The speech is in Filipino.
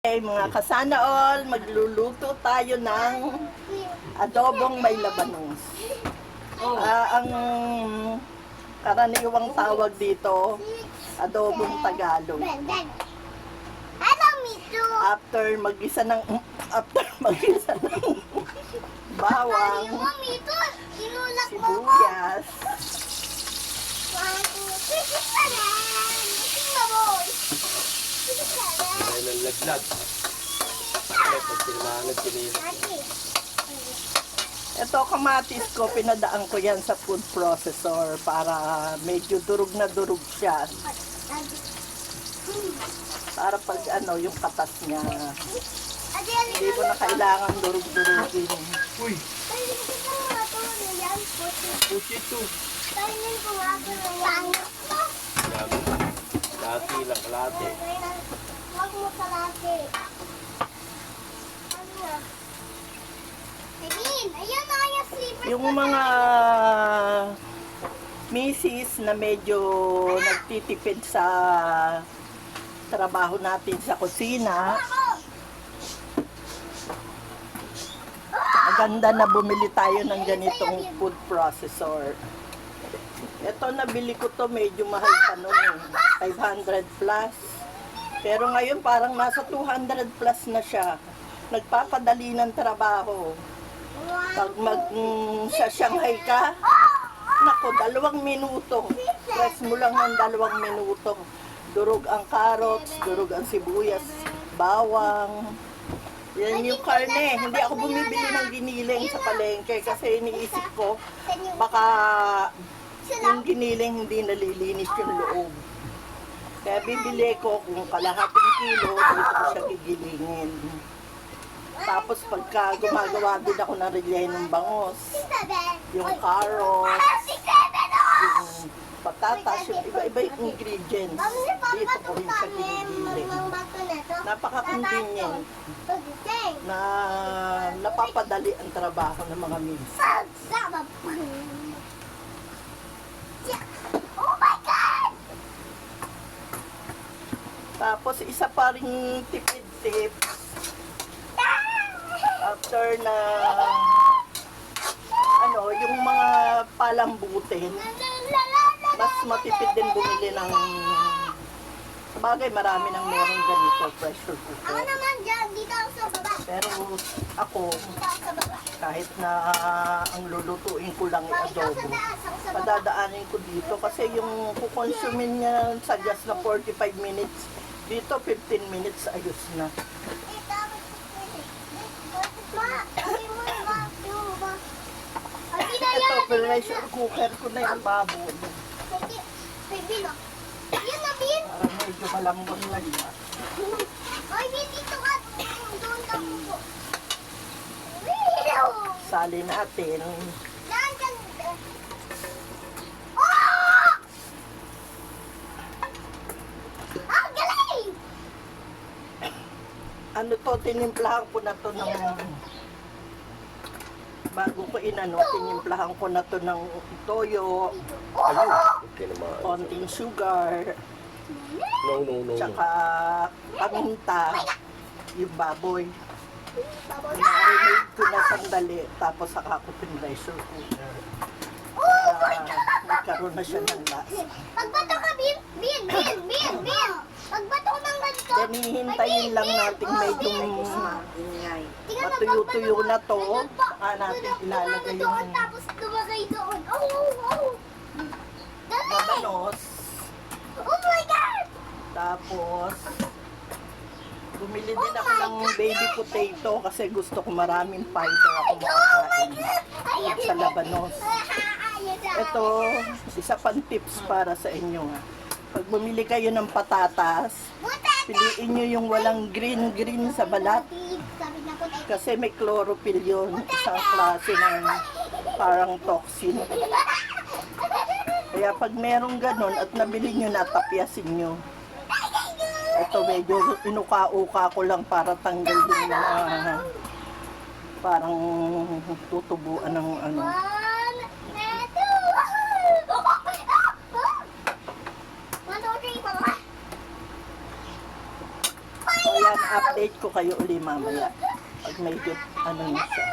Okay, mga kasana all, magluluto tayo ng adobong may labanos. Ang karaniwang tawag dito, adobong Tagalog. After magisa ng bawang, sibuyas, Ay, nalaglag. Pag tinamanag, tinira. ito kamatis ko, pinadaan ko yan sa food processor para medyo durug na durug siya. Para pag yung katas niya, hindi ko na kailangan durug-durugin. Uy! Puchito! Lati lang, kalate. Huwag mo kalate. Ano na? Ayun na yung slipper. Yung mga misis na medyo nagtitipid sa trabaho natin sa kusina, maganda na bumili tayo ng ganitong food processor. Ito, nabili ko to, medyo mahal pa noon, 500 plus. Pero ngayon parang nasa 200 plus na siya. Nagpapadali ng trabaho. Pag sa Shanghai ka, naku, 2 minuto. Press mo lang ng 2 minuto. Durog ang carrots, durog ang sibuyas, bawang. Yan yung karne. Hindi ako bumibili ng giniling sa palengke kasi iniisip ko, baka yung giniling hindi nalilinis yung loob. Kaya bibili ko kung kalahating kilo, dito ko siya gigilingin. Tapos pagka gumagawa din ako ng rellenong bangos, yung carrots, yung patatas, yung iba-iba yung ingredients, dito ko rin siya ginigiling. Napaka-convenient na napapadali ang trabaho ng mga minsan. Oh my God! Tapos isa pa ring tipid tips, after na yung mga palambutin, mas matipid din bumili ng sabagay, marami nang meron ganito, pressure Ako cooker. naman dyan, dito ako sa baba. Pero ako, Dito ako sa baba. kahit na ang lulutuin ko lang yung Ikaw sa adobo, taas, ako sa baba. padadaanin ko dito kasi yung kukonsumin niya sa gas na 45 minutes, dito 15 minutes ayos na. Ma, sabi mo yung ma, yung ma. Ay, di na Ito, yan. pressure cooker ko na yung baboy. Baby, no? Yun na, Bin. Para medyo malambot na siya. Ay, Bin, dito ka. Doon ka po. Sali natin. Yan, yan. Oh! Ah, galing! Ano to, tinimplahan ko na to ng bago ko tinimplahan ko na to ng toyo, Ayun! Okay naman. konting sugar, No. tsaka paminta, yung baboy. Baboy. Marinate ko na sandali, tapos saka ko pressure cooker. Oh my Para God! magkaroon na siya ng lasa. Pagbato ka, Bin! Bin! Pagbato ko ng ganito. Then hihintayin lang natin medyo matuyo-tuyo na to. Saka natin ilalagay yung Tapos lumagay doon. Oh! Galing! labanos. Oh my God! Tapos, bumili din ako ng baby potato kasi gusto ko maraming fiber ako makakain sa labanos. Ito, isa pang tips para sa inyo. Pag bumili kayo ng patatas, piliin nyo yung walang green sa balat. Kasi may chlorophyll yun, isang klase ng parang toxin. Kaya pag merong ganon at nabili nyo na, tapyasin nyo. Ito medyo inuka-uka ko lang para tanggal yung mga parang tutubuan ng ano. yan, update ko kayo uli mamaya. Pag medyo ano na siya.